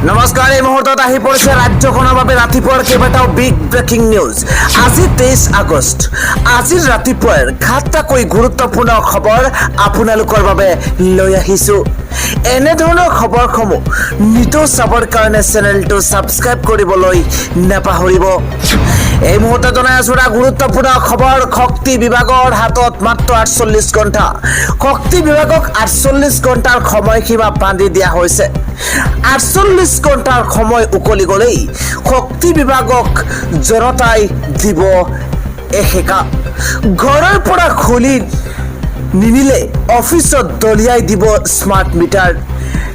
নমস্কাৰ, এই মুহূৰ্তত আহি পৰিছে ৰাজ্যখনৰ বাবে ৰাতিপুৱাৰ কেইবাটাও বিগ ব্ৰেকিং নিউজ। আজি 23 আগষ্ট। আজিৰ ৰাতিপুৱাৰ ঘাটাকৈ গুৰুত্বপূৰ্ণ খবৰ আপোনালোকৰ বাবে লৈ আহিছোঁ। এনেধৰণৰ খবৰসমূহ নিতৌ চাবৰ কাৰণে চেনেলটো ছাবস্ক্ৰাইব কৰিবলৈ নাপাহৰিব। এই মুহূৰ্তে জনাই আছো এটা গুৰুত্বপূৰ্ণ খবৰ। শক্তি বিভাগৰ হাতত মাত্ৰ 48 ঘণ্টা। শক্তি বিভাগক 48 ঘণ্টাৰ সময়সীমা বান্ধি দিয়া হৈছে। 48 ঘণ্টাৰ সময় উকলি গলেই শক্তি বিভাগক জনতাই দিব এসেকা। ঘৰৰ পৰা খুলি নিনিলে অফিচত দলিয়াই দিব স্মাৰ্ট মিটাৰ।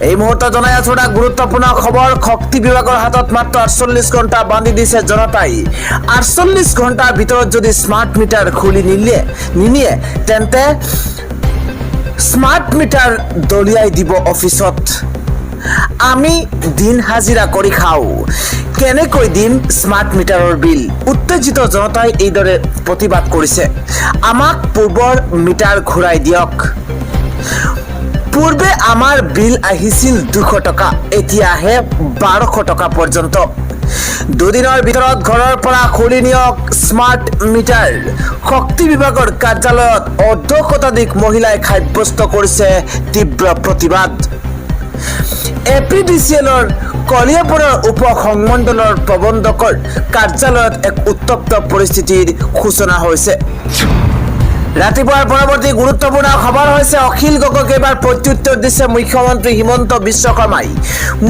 এই মুহূৰ্তে জনাই আছো এটা গুৰুত্বপূৰ্ণ খবৰ। শক্তি বিভাগৰ হাতত মাত্ৰ 48 ঘণ্টা বান্ধি দিছে জনতাই। 48 ঘণ্টাৰ ভিতৰত যদি স্মাৰ্ট মিটাৰ খুলি নিনিয়ে তেন্তে স্মাৰ্ট মিটাৰ দলিয়াই দিব অফিচত। আমি দিন হাজিৰা কৰি খাওঁ, কেনেকৈ দিম স্মাৰ্ট মিটাৰৰ বিল? উত্তেজিত জনতাই এইদৰে প্ৰতিবাদ কৰিছে। আমাক পূৰ্বৰ মিটাৰ ঘূৰাই দিয়ক। পূৰ্বে আমাৰ বিল আহিছিল 200 টকা, এতিয়া আহে 1200 টকা পৰ্যন্ত। দুদিনৰ ভিতৰত ঘৰৰ পৰা খুলি নিয়ক স্মাৰ্ট মিটাৰ। শক্তি বিভাগৰ কাৰ্যালয়ত অৰ্ধ শতাধিক মহিলাই সাব্যস্ত কৰিছে তীব্ৰ প্ৰতিবাদ। এপিডিচিএলৰ কলিয়াপুৰৰ উপ সংমণ্ডলৰ প্ৰবন্ধকৰ কাৰ্যালয়ত এক উত্তপ্ত পৰিস্থিতিৰ সূচনা হৈছে। ৰাতিপুৱাৰ পৰৱৰ্তী গুৰুত্বপূৰ্ণ খবৰ হৈছে অখিল গগৈক এবাৰ প্ৰত্যুত্তৰ দিছে মুখ্যমন্ত্ৰী হিমন্ত বিশ্ব শৰ্মাই।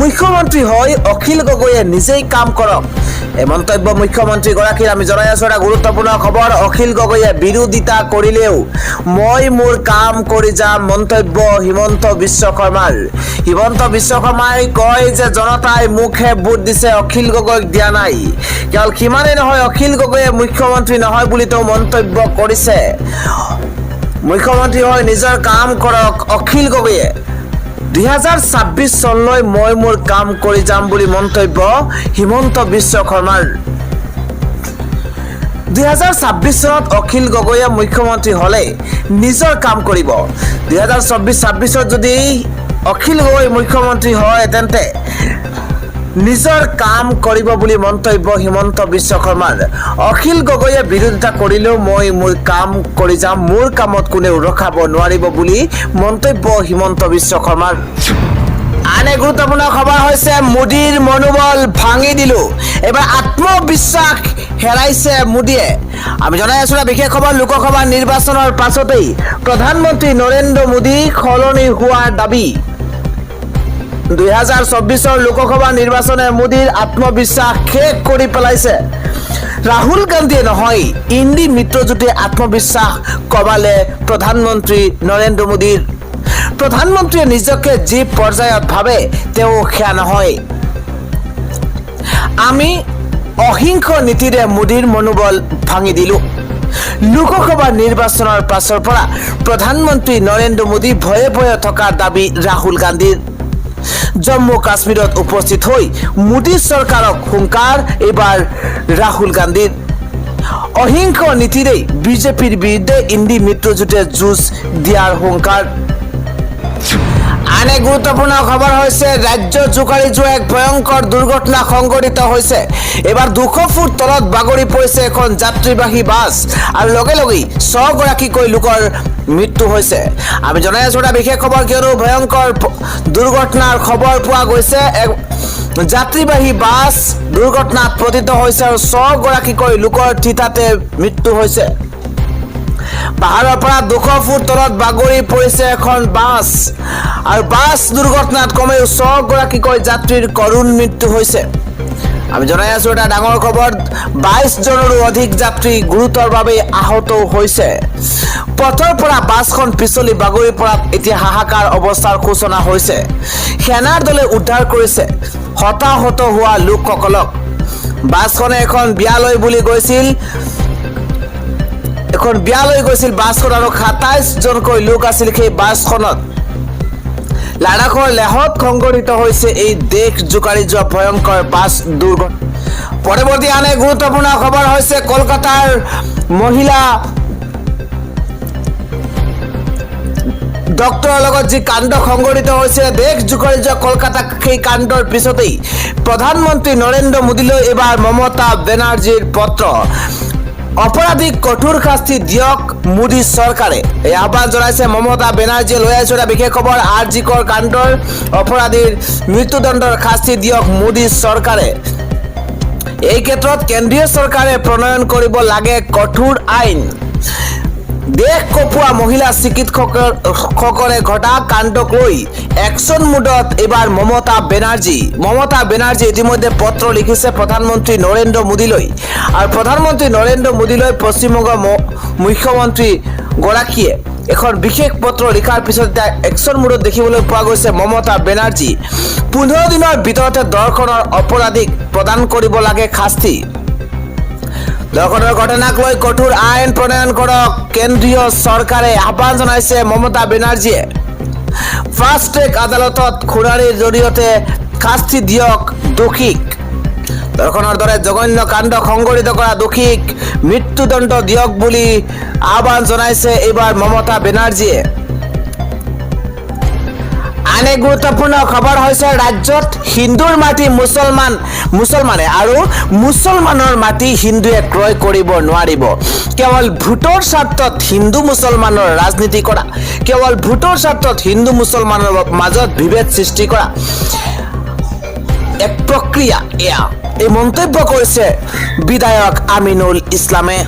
মুখ্যমন্ত্ৰী হৈ অখিল গগৈয়ে নিজেই কাম কৰক, এই মন্তব্য মুখ্যমন্ত্ৰীগৰাকীৰ। আমি জনাই আছো এটা গুৰুত্বপূৰ্ণ খবৰ। অখিল গগৈয়ে বিৰোধিতা কৰিলেও মই মোৰ কাম কৰি যাম, মন্তব্য হিমন্ত বিশ্ব শৰ্মাৰ। হিমন্ত বিশ্ব শৰ্মাই কয় যে জনতাই মোকহে ভোট দিছে, অখিল গগৈক দিয়া নাই। কেৱল সিমানেই নহয়, অখিল গগৈয়ে মুখ্যমন্ত্ৰী নহয় বুলি তেওঁ মন্তব্য কৰিছে। মুখ্যমন্ত্ৰী হৈ নিজৰ কাম কৰক অখিল গগৈয়ে। 2026 চনলৈ মই মোৰ কাম কৰি যাম বুলি মন্তব্য হিমন্ত বিশ্ব শৰ্মাৰ। 2026 চনত অখিল গগৈয়ে মুখ্যমন্ত্ৰী হলে নিজৰ কাম কৰিব। 2026 যদি অখিল গগৈ মুখ্যমন্ত্ৰী হয় তেন্তে নিজৰ কাম কৰিব বুলি মন্তব্য হিমন্ত বিশ্ব শৰ্মাৰ। অখিল গগৈয়ে বিৰোধিতা কৰিলেও মই মোৰ কাম কৰি যাম, মোৰ কামত কোনেও ৰখাব নোৱাৰিব বুলি মন্তব্য হিমন্ত বিশ্ব শৰ্মাৰ। আন এক গুৰুত্বপূৰ্ণ খবৰ হৈছে মোদীৰ মনোবল ভাঙি দিলো। এবাৰ আত্মবিশ্বাস হেৰাইছে মোদীয়ে। আমি জনাই আছো এটা বিশেষ খবৰ। লোকসভা নিৰ্বাচনৰ পাছতেই প্ৰধানমন্ত্ৰী নৰেন্দ্ৰ মোদী সলনি হোৱাৰ দাবী। 2024 লোকসভা নিৰ্বাচনে মোদীৰ আত্মবিশ্বাস শেষ কৰি পেলাইছে। ৰাহুল গান্ধীয়ে নহয়, ইণ্ডি মিত্ৰজোঁটে আত্মবিশ্বাস কমালে প্ৰধানমন্ত্ৰী নৰেন্দ্ৰ মোদীৰ। প্ৰধানমন্ত্ৰীয়ে নিজকে যি পৰ্যায়ত ভাবে তেওঁ সেয়া নহয়। আমি অহিংস নীতিৰে মোদীৰ মনোবল ভাঙি দিলো। লোকসভা নিৰ্বাচনৰ পাছৰ পৰা প্ৰধানমন্ত্ৰী নৰেন্দ্ৰ মোদী ভয়ে ভয়ে থকাৰ দাবী ৰাহুল গান্ধীৰ। জম্মু কাশ্মীৰত উপস্থিত হৈ মোদী চৰকাৰক হুংকাৰ এইবাৰ ৰাহুল গান্ধীৰ। অহিংস নীতিৰে বিজেপিৰ বিৰুদ্ধে ইণ্ডি মিত্ৰজোঁটে যুঁজ দিয়াৰ হুংকাৰ। আন এক গুৰুত্বপূৰ্ণ খবৰ হৈছে ৰাজ্য জোকাৰি যোৱা এক ভয়ংকৰ দুৰ্ঘটনা সংঘটিত হৈছে। এবাৰ 200 ফুট তলত বাগৰি পৰিছে এখন যাত্ৰীবাহী বাছ আৰু লগে লগেই 6 গৰাকীকৈ লোকৰ মৃত্যু হৈছে। আমি জনাই আছো এটা বিশেষ খবৰ, কিয়নো ভয়ংকৰ দুৰ্ঘটনাৰ খবৰ পোৱা গৈছে। যাত্ৰীবাহী বাছ দুৰ্ঘটনাত পতিত হৈছে আৰু 6 গৰাকীকৈ লোকৰ থিতাতে মৃত্যু হৈছে। পাহাৰৰ পৰা 200 ফুট তলত বাগৰি পৰিছে এখন বাছ আৰু বাছ দুৰ্ঘটনাত কমেও 6 গৰাকীকৈ যাত্ৰীৰ কৰুণ মৃত্যু হৈছে। আমি জনাই আছো এটা ডাঙৰ খবৰ। 22 জনৰো অধিক যাত্ৰী গুৰুতৰভাৱে আহত হৈছে। পথৰ পৰা বাছখন পিছলি বাগৰি পৰাত এতিয়া হাহাকাৰ অৱস্থাৰ সূচনা হৈছে। সেনাৰ দলে উদ্ধাৰ কৰিছে হতাহত হোৱা লোকসকলক। বাছখনে এখন বিয়ালৈ গৈছিল বাছখন আৰু 27 জনকৈ লোক আছিল সেই বাছখনত। লাডাখৰ লেহত সংঘটিত হৈছে এই দেশ জোকাৰি যোৱা ভয়ংকৰ বাছ দুৰ্ঘটনা। পৰৱৰ্তী আন এক গুৰুত্বপূৰ্ণ খবৰ হৈছে কলকাতাৰ মহিলা ডক্টৰৰ লগত যি কাণ্ড সংঘটিত হৈছিল দেশ জোকাৰি যোৱা কলকাতা, সেই কাণ্ডৰ পিছতেই প্ৰধানমন্ত্ৰী নৰেন্দ্ৰ মোদীলৈ এবাৰ মমতা বেনাৰ্জীৰ পত্ৰ। অপৰাধীক কঠোৰ শাস্তি দিয়ক মোদী চৰকাৰে, এই আহ্বান জনাইছে মমতা বেনাৰ্জীয়ে। লৈ আহিছো এটা বিশেষ খবৰ, আৰজি কৰ কাণ্ডৰ অপৰাধীৰ মৃত্যুদণ্ডৰ শাস্তি দিয়ক মোদী চৰকাৰে। এই ক্ষেত্ৰত কেন্দ্ৰীয় চৰকাৰে প্ৰণয়ন কৰিব লাগে কঠোৰ আইন। দেশ কঁপোৱা মহিলা চিকিৎসকৰে ঘটা কাণ্ডক লৈ একশ্যন মুডত এইবাৰ মমতা বেনাৰ্জী। মমতা বেনাৰ্জী ইতিমধ্যে পত্ৰ লিখিছে প্ৰধানমন্ত্ৰী নৰেন্দ্ৰ মোদীলৈ, আৰু প্ৰধানমন্ত্ৰী নৰেন্দ্ৰ মোদীলৈ পশ্চিমবংগৰ মুখ্যমন্ত্ৰী গৰাকীয়ে এখন বিশেষ পত্ৰ লিখাৰ পিছত এতিয়া একশ্যন মুডত দেখিবলৈ পোৱা গৈছে মমতা বেনাৰ্জী। 15 দিনৰ ভিতৰতে ধৰ্ষণৰ অপৰাধীক প্ৰদান কৰিব লাগে শাস্তি। ধৰ্ষণৰ ঘটনাক লৈ কঠোৰ আইন প্ৰণয়ন কৰক কেন্দ্ৰীয় চৰকাৰে, আহ্বান জনাইছে মমতা বেনাৰ্জীয়ে। ফাষ্ট ট্ৰেক আদালতত শুনানিৰ জৰিয়তে শাস্তি দিয়ক দোষীক। ধৰ্ষণৰ দৰে জঘন্য কাণ্ড সংঘটিত কৰা দোষীক মৃত্যুদণ্ড দিয়ক বুলি আহ্বান জনাইছে এইবাৰ মমতা বেনাৰ্জীয়ে। আন এক গুৰুত্বপূৰ্ণ খবৰ হৈছে ৰাজ্যত হিন্দুৰ মাটি মুছলমানে আৰু মুছলমানৰ মাটি হিন্দুৱে ক্ৰয় কৰিব নোৱাৰিব। কেৱল ভোটৰ স্বাৰ্থত হিন্দু মুছলমানৰ ৰাজনীতি কৰা, কেৱল ভোটৰ স্বাৰ্থত হিন্দু মুছলমানৰ মাজত বিভেদ সৃষ্টি কৰা এক প্ৰক্ৰিয়া এয়া, এই মন্তব্য কৰিছে বিধায়ক আমিনুল ইছলামে।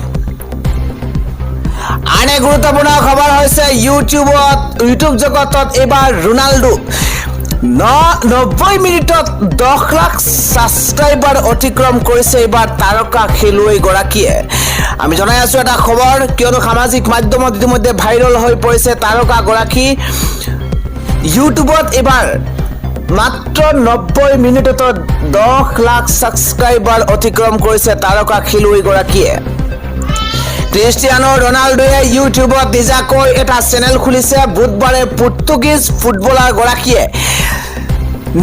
আন এক গুৰুত্বপূৰ্ণ খবৰ হৈছে ইউটিউব জগতত এইবাৰ ৰোনাল্ডো 90 মিনিটত 10 লাখ ছাবস্ক্ৰাইবাৰ অতিক্ৰম কৰিছে এইবাৰ তাৰকা খেলুৱৈগৰাকীয়ে। আমি জনাই আছো এটা খবৰ, কিয়নো সামাজিক মাধ্যমত ইতিমধ্যে ভাইৰেল হৈ পৰিছে তাৰকাগৰাকী। ইউটিউবত এইবাৰ মাত্ৰ 90 মিনিটত 10 লাখ ছাবস্ক্ৰাইবাৰ অতিক্ৰম কৰিছে তাৰকা খেলুৱৈগৰাকীয়ে। ক্ৰিষ্টিয়ানো ৰনাল্ডোৱে ইউটিউবত নিজাকৈ এটা চেনেল খুলিছে। বুধবাৰে পৰ্তুগীজ ফুটবলাৰ গৰাকীয়ে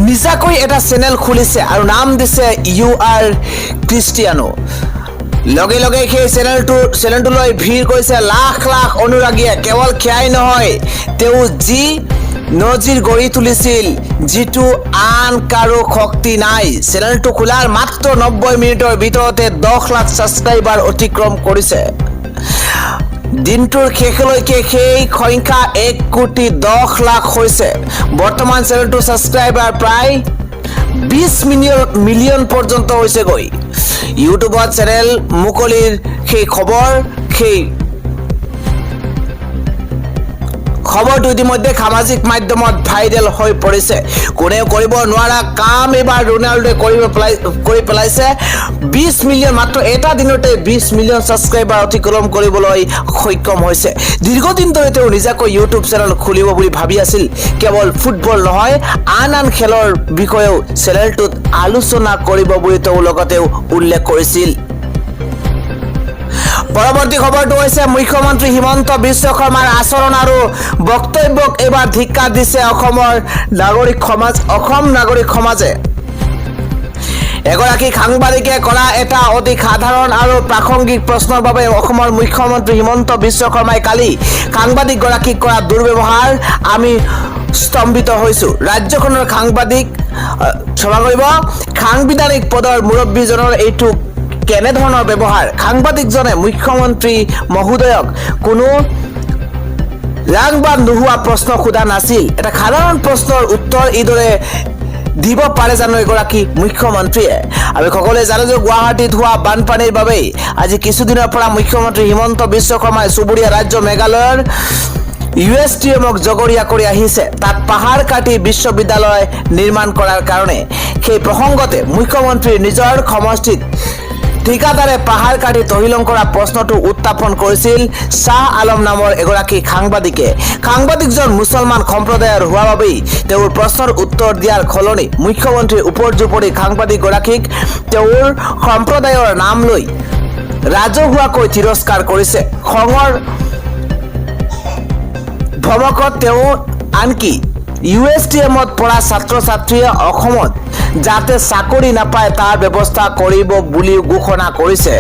নিজাকৈ এটা চেনেল খুলিছে আৰু নাম দিছে ইউ আৰ ক্ৰিষ্টিয়ানো। লগে লগে সেই চেনেলটোলৈ ভিৰ কৰিছে লাখ লাখ অনুৰাগীয়ে। কেৱল সেয়াই নহয়, তেওঁ যি নজিৰ গঢ়ি তুলিছিল যিটো আন কাৰো শক্তি নাই। চেনেলটো খোলাৰ মাত্ৰ 90 মিনিটৰ ভিতৰতে 10 লাখ ছাবস্ক্ৰাইবাৰ অতিক্ৰম কৰিছে। দিনটোৰ শেষলৈকে সেই সংখ্যা 1,10,00,000 হৈছে। বৰ্তমান চেনেলটোৰ ছাবস্ক্ৰাইবাৰ প্ৰায় 20 মিলিয়ন পৰ্যন্ত হৈছেগৈ। ইউটিউবত চেনেল মুকলিৰ সেই খবৰটো ইতিমধ্যে সামাজিক মাধ্যমত ভাইৰেল হৈ পৰিছে। কোনেও কৰিব নোৱাৰা কাম এইবাৰ ৰোনাল্ডোৱে কৰি পেলাইছে। 20 মিলিয়ন, মাত্ৰ এটা দিনতে 20 মিলিয়ন ছাবস্ক্ৰাইবাৰ অতিক্ৰম কৰিবলৈ সক্ষম হৈছে। দীৰ্ঘদিন ধৰি তেওঁ নিজাকৈ ইউটিউব চেনেল খুলিব বুলি ভাবি আছিল। কেৱল ফুটবল নহয়, আন খেলৰ বিষয়েও চেনেলটোত আলোচনা কৰিব বুলি তেওঁ লগতেও উল্লেখ কৰিছিল। পৰৱৰ্তী খবৰটো হৈছে মুখ্যমন্ত্ৰী হিমন্ত বিশ্ব শৰ্মাৰ আচৰণ আৰু বক্তব্যক এইবাৰ ধিক্কাৰ দিছে অসম নাগৰিক সমাজে। এগৰাকী সাংবাদিকে কৰা এটা অতি সাধাৰণ আৰু প্ৰাসংগিক প্ৰশ্নৰ বাবে অসমৰ মুখ্যমন্ত্ৰী হিমন্ত বিশ্ব শৰ্মাই কালি সাংবাদিকগৰাকীক কৰা দুৰ্ব্যৱহাৰ আমি স্তম্ভিত হৈছো। ৰাজ্যখনৰ সাংবিধানিক পদৰ মুৰব্বীজনৰ এইটো কেনেধৰণৰ ব্যৱহাৰ? সাংবাদিকজনে মুখ্যমন্ত্ৰী মহোদয়ক কোনো ৰাংবাদ নোহোৱা প্ৰশ্ন সোধা নাছিল। এটা সাধাৰণ প্ৰশ্নৰ উত্তৰ এইদৰে দিব পাৰে জানো এগৰাকী মুখ্যমন্ত্ৰীয়ে? আমি সকলোৱে জানো যে গুৱাহাটীত হোৱা বানপানীৰ বাবেই আজি কিছুদিনৰ পৰা মুখ্যমন্ত্ৰী হিমন্ত বিশ্ব শৰ্মাই চুবুৰীয়া ৰাজ্য মেঘালয়ৰ USTMক জগৰীয়া কৰি আহিছে। তাত পাহাৰ কাটি বিশ্ববিদ্যালয় নিৰ্মাণ কৰাৰ কাৰণে। সেই প্ৰসংগতে মুখ্যমন্ত্ৰীৰ নিজৰ সমষ্টিত ঠিকাদাৰে পাহাৰ কাটি তহিলং কৰা প্ৰশ্নটো উত্থাপন কৰিছিল শ্বাহ আলম নামৰ এগৰাকী সাংবাদিকে। সাংবাদিকজন মুছলমান সম্প্ৰদায়ৰ হোৱা বাবেই তেওঁৰ প্ৰশ্নৰ উত্তৰ দিয়াৰ সলনি মুখ্যমন্ত্ৰীৰ উপৰ্যুপৰি সাংবাদিকগৰাকীক তেওঁৰ সম্প্ৰদায়ৰ নাম লৈ ৰাজহুৱাকৈ তিৰস্কাৰ কৰিছে। খঙৰ ভমকত তেওঁ আনকি USTMত পঢ়া ছাত্ৰ ছাত্ৰীয়ে অসমত যাতে চাকৰি নাপায় তাৰ ব্যৱস্থা কৰিব বুলিও ঘোষণা কৰিছে।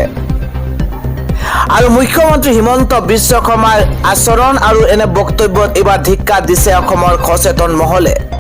আৰু মুখ্যমন্ত্ৰী হিমন্ত বিশ্ব শৰ্মাৰ আচৰণ আৰু এনে বক্তব্যত এইবাৰ ধিক্কাৰ দিছে অসমৰ সচেতন মহলে।